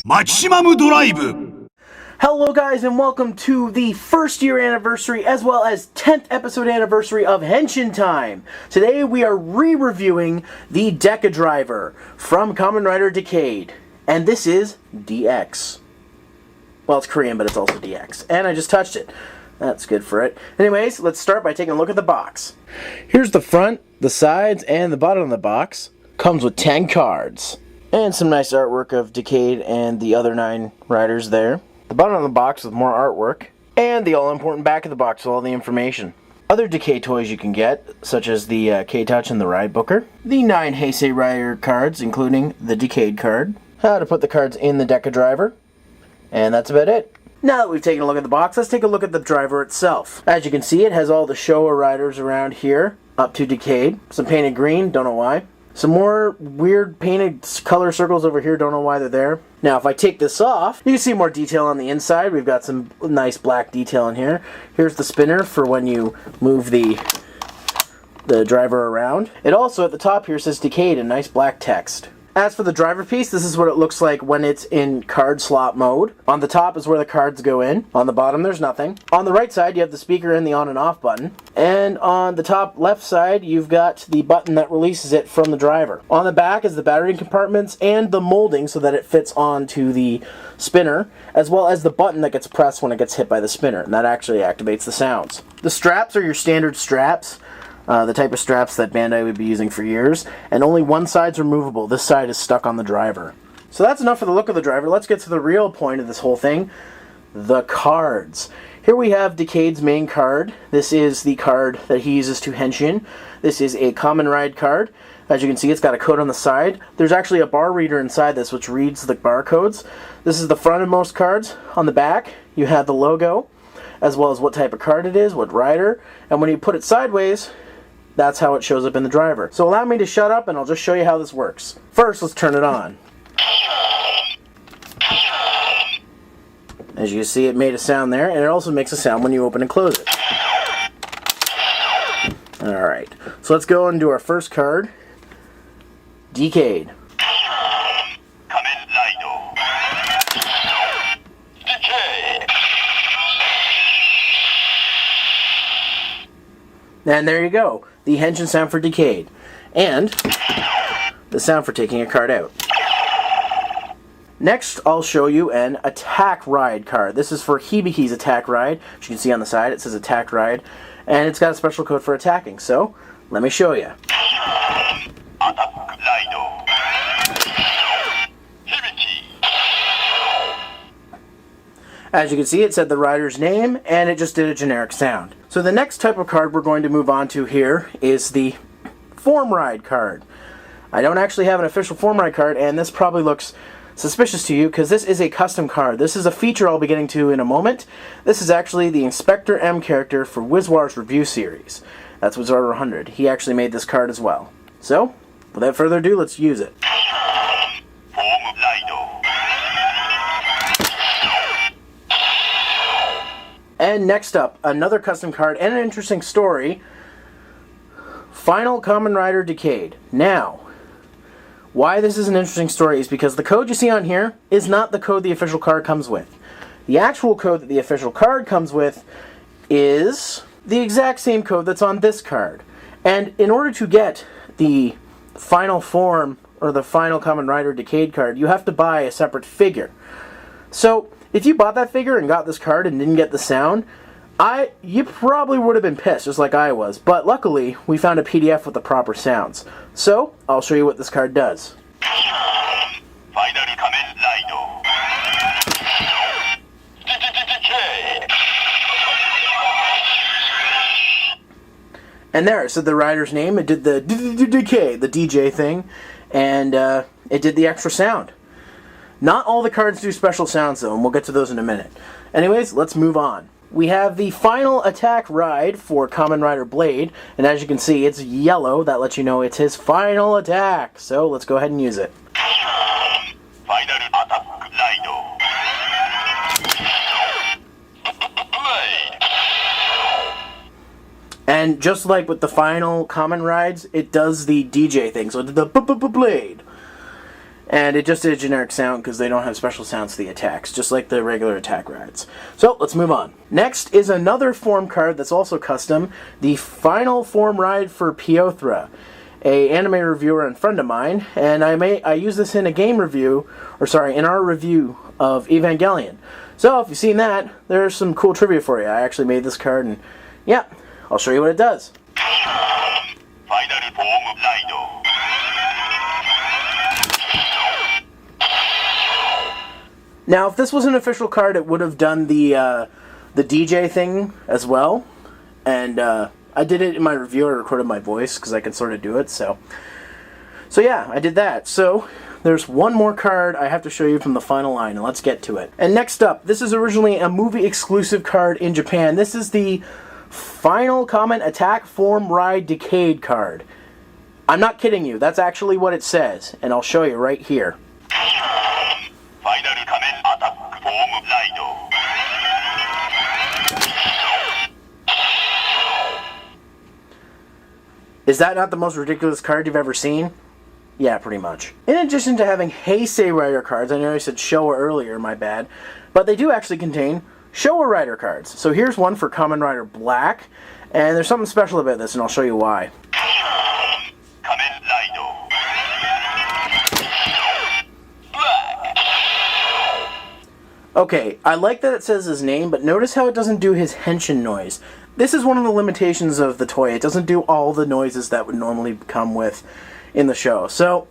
マキシマムドライブ Hello guys and welcome to the first year anniversary as well as 10th episode anniversary of Henshin Time. Today we are re-reviewing the Deca Driver from Kamen Rider Decade. And this is DX. Well, it's Korean, but it's also DX. And I just touched it. That's good for it. Anyways, let's start by taking a look at the box. Here's the front, the sides, and the bottom of the box. Comes with 10 cards. And some nice artwork of Decade and the other 9 riders there. The bottom of the box with more artwork. And the all-important back of the box with all the information. Other Decade toys you can get, such as the K-Touch and the Ride Booker. The 9 Heisei Rider cards, including the Decade card. How to put the cards in the Deca Driver. And that's about it. Now that we've taken a look at the box, let's take a look at the driver itself. As you can see, it has all the Showa riders around here, up to Decade. Some painted green, don't know why. Some more weird painted color circles over here, don't know why they're there. Now if I take this off, you can see more detail on the inside. We've got some nice black detail in here. Here's the spinner for when you move the driver around. It also, at the top here, says Decade in nice black text. As for the driver piece, this is what it looks like when it's in card slot mode. On the top is where the cards go in. On the bottom, there's nothing. On the right side, you have the speaker and the on and off button. And on the top left side, you've got the button that releases it from the driver. On the back is the battery compartments and the molding so that it fits onto the spinner, as well as the button that gets pressed when it gets hit by the spinner, and that actually activates the sounds. The straps are your standard straps. The type of straps that Bandai would be using for years, and only one side's removable. This side is stuck on the driver. So that's enough for the look of the driver. Let's get to the real point of this whole thing, the cards. Here we have Decade's main card. This is the card that he uses to Henshin. This is a Kamen Ride card. As you can see, it's got a code on the side. There's actually a bar reader inside this which reads the barcodes. This is the front of most cards. On the back, you have the logo, as well as what type of card it is, what rider, and when you put it sideways, that's how it shows up in the driver. So allow me to shut up and I'll just show you how this works. First, let's turn it on. As you see, it made a sound there, and it also makes a sound when you open and close it. Alright, so let's go and do our first card, Decade. And there you go, the Henshin sound for Decade. And the sound for taking a card out. Next, I'll show you an Attack Ride card. This is for Hibiki's Attack Ride. As you can see on the side, it says Attack Ride. And it's got a special code for attacking, so let me show you. As you can see, it said the rider's name, and it just did a generic sound. So the next type of card we're going to move on to here is the Form Ride card. I don't actually have an official Form Ride card, and this probably looks suspicious to you, because this is a custom card. This is a feature I'll be getting to in a moment. This is actually the Inspector M character for Wizwar's review series. That's Wizard 100. He actually made this card as well. So, without further ado, let's use it. And next up, another custom card and an interesting story. Final Kamen Rider Decade. Now, why this is an interesting story is because the code you see on here is not the code the official card comes with. The actual code that the official card comes with is the exact same code that's on this card. And in order to get the final form, or the final Kamen Rider Decade card, you have to buy a separate figure. So, if you bought that figure and got this card and didn't get the sound, you probably would have been pissed, just like I was. But luckily, we found a PDF with the proper sounds. So, I'll show you what this card does. And there, it said the rider's name, it did the decay, the DJ thing, and it did the extra sound. Not all the cards do special sounds though, and we'll get to those in a minute. Anyways, let's move on. We have the final attack ride for Kamen Rider Blade, and as you can see, it's yellow. That lets you know it's his final attack. So let's go ahead and use it. And just like with the final Kamen Rides, it does the DJ thing, so it did the Blade. And it just did a generic sound because they don't have special sounds to the attacks, just like the regular attack rides. So, let's move on. Next is another form card that's also custom, the final form ride for Piothra, a anime reviewer and friend of mine, and I use this in a game review, in our review of Evangelion. So, if you've seen that, there's some cool trivia for you. I actually made this card, and yeah, I'll show you what it does. Final form Raido. Now, if this was an official card, it would have done the DJ thing as well. And I did it in my review. I recorded my voice because I can sort of do it. So yeah, I did that. So there's one more card I have to show you from the final line, and let's get to it. And next up, this is originally a movie exclusive card in Japan. This is the Final Comment Attack Form Ride Decade card. I'm not kidding you. That's actually what it says, and I'll show you right here. Final comment attack form Raido. Is that not the most ridiculous card you've ever seen? Yeah, pretty much. In addition to having Heisei Rider cards, I know I said Showa earlier, my bad, but they do actually contain Showa Rider cards. So here's one for Kamen Rider Black, and there's something special about this, and I'll show you why. Kamen Raido. Okay, I like that it says his name, but notice how it doesn't do his henshin noise. This is one of the limitations of the toy. It doesn't do all the noises that would normally come with in the show. So,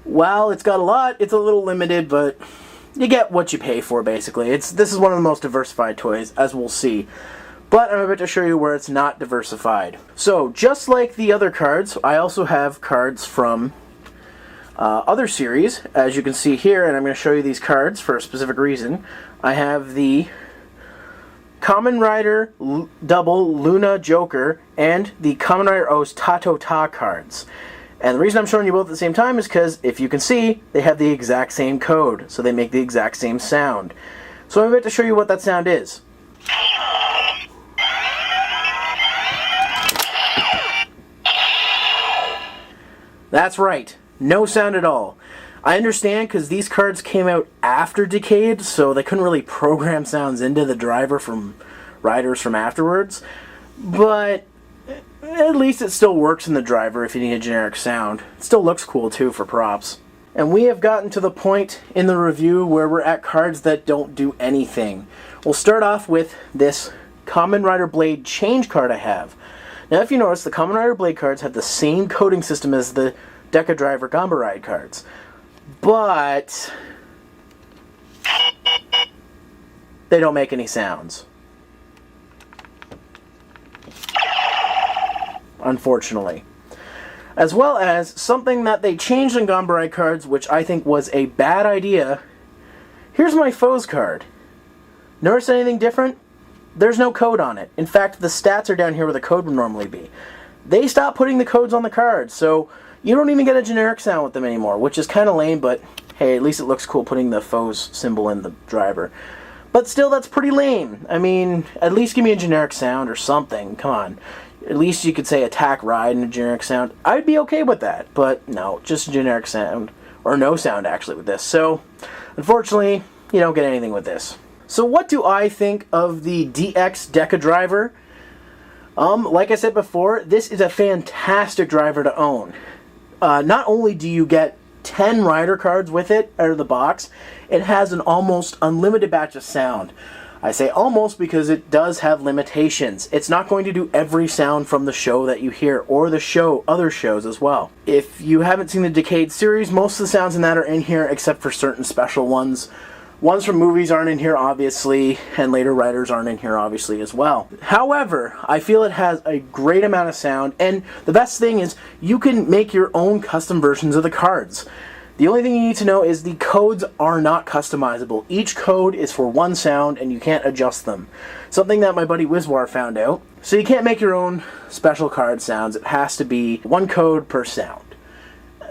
while it's got a lot, it's a little limited, but you get what you pay for, basically. This is one of the most diversified toys, as we'll see. But I'm about to show you where it's not diversified. So, just like the other cards, I also have cards from other series, as you can see here, and I'm going to show you these cards for a specific reason. I have the Kamen Rider Double Luna Joker and the Kamen Rider O's Tato Ta cards. And the reason I'm showing you both at the same time is because, if you can see, they have the exact same code, so they make the exact same sound. So I'm about to show you what that sound is. That's right. No sound at all. I understand because these cards came out after Decade, so they couldn't really program sounds into the driver from riders from afterwards. But at least it still works in the driver if you need a generic sound. It still looks cool too for props. And we have gotten to the point in the review where we're at cards that don't do anything. We'll start off with this Kamen Rider Blade change card I have. Now if you notice, the Kamen Rider Blade cards have the same coding system as the Deca Driver Gamba Ride cards. But they don't make any sounds. Unfortunately. As well as something that they changed in Gamba Ride cards, which I think was a bad idea. Here's my Foes card. Notice anything different? There's no code on it. In fact, the stats are down here where the code would normally be. They stopped putting the codes on the cards, so you don't even get a generic sound with them anymore, which is kind of lame, but hey, at least it looks cool putting the Foes symbol in the driver. But still, that's pretty lame. I mean, at least give me a generic sound or something. Come on. At least you could say attack ride and a generic sound. I'd be okay with that, but no, just a generic sound. Or no sound, actually, with this. So, unfortunately, you don't get anything with this. So what do I think of the DX Deca driver? Like I said before, this is a fantastic driver to own. Not only do you get 10 rider cards with it out of the box, it has an almost unlimited batch of sound. I say almost because it does have limitations. It's not going to do every sound from the show that you hear, or the other shows as well. If you haven't seen the Decade series, most of the sounds in that are in here except for certain special ones. Ones from movies aren't in here, obviously, and later writers aren't in here, obviously, as well. However, I feel it has a great amount of sound, and the best thing is you can make your own custom versions of the cards. The only thing you need to know is the codes are not customizable. Each code is for one sound, and you can't adjust them. Something that my buddy Wizwar found out. So you can't make your own special card sounds. It has to be one code per sound.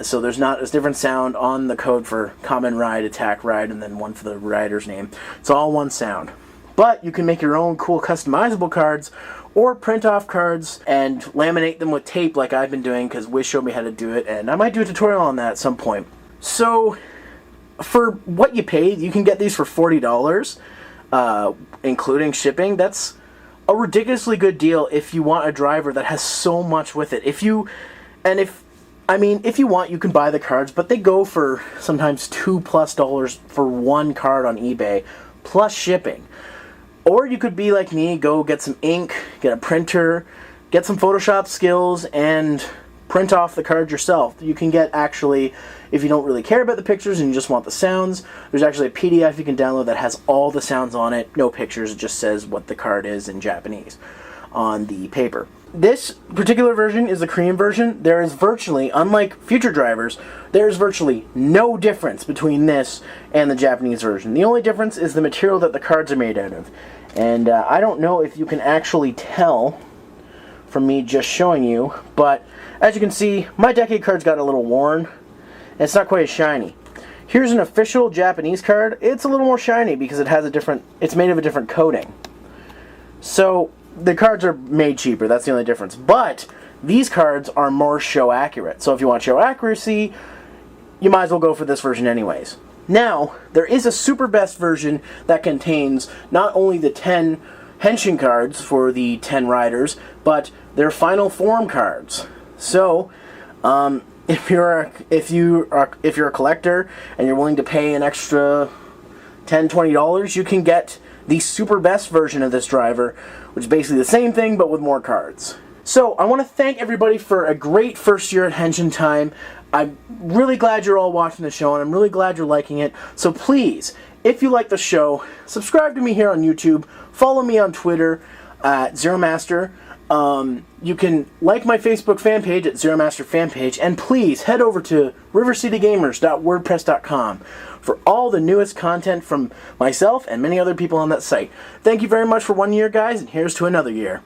So there's not a different sound on the code for Kamen Ride, Attack Ride, and then one for the rider's name. It's all one sound. But you can make your own cool customizable cards, or print off cards and laminate them with tape like I've been doing, because Wiz showed me how to do it, and I might do a tutorial on that at some point. So, for what you paid, you can get these for $40, including shipping. That's a ridiculously good deal if you want a driver that has so much with it. If you want, you can buy the cards, but they go for sometimes $2+ for one card on eBay, plus shipping. Or you could be like me, go get some ink, get a printer, get some Photoshop skills, and print off the card yourself. You can get, actually, if you don't really care about the pictures and you just want the sounds, there's actually a PDF you can download that has all the sounds on it, no pictures, it just says what the card is in Japanese on the paper. This particular version is the Korean version. There is virtually, unlike future drivers, there is virtually no difference between this and the Japanese version. The only difference is the material that the cards are made out of. And I don't know if you can actually tell from me just showing you, but as you can see, my Decade card's got a little worn, and it's not quite as shiny. Here's an official Japanese card. It's a little more shiny because it's made of a different coating. So, the cards are made cheaper, that's the only difference. But these cards are more show accurate. So if you want show accuracy, you might as well go for this version anyways. Now, there is a super best version that contains not only the 10 Henshin cards for the 10 riders, but their final form cards. So, if you're a collector and you're willing to pay an extra $10-$20, you can get the super best version of this driver, which is basically the same thing but with more cards. So I want to thank everybody for a great first year at Henshin Time. I'm really glad you're all watching the show, and I'm really glad you're liking it. So please, if you like the show, subscribe to me here on YouTube, follow me on Twitter at ZeroMaster. You can like my Facebook fan page at ZeroMaster fan page, and please head over to rivercitygamers.wordpress.com for all the newest content from myself and many other people on that site. Thank you very much for 1 year, guys, and here's to another year.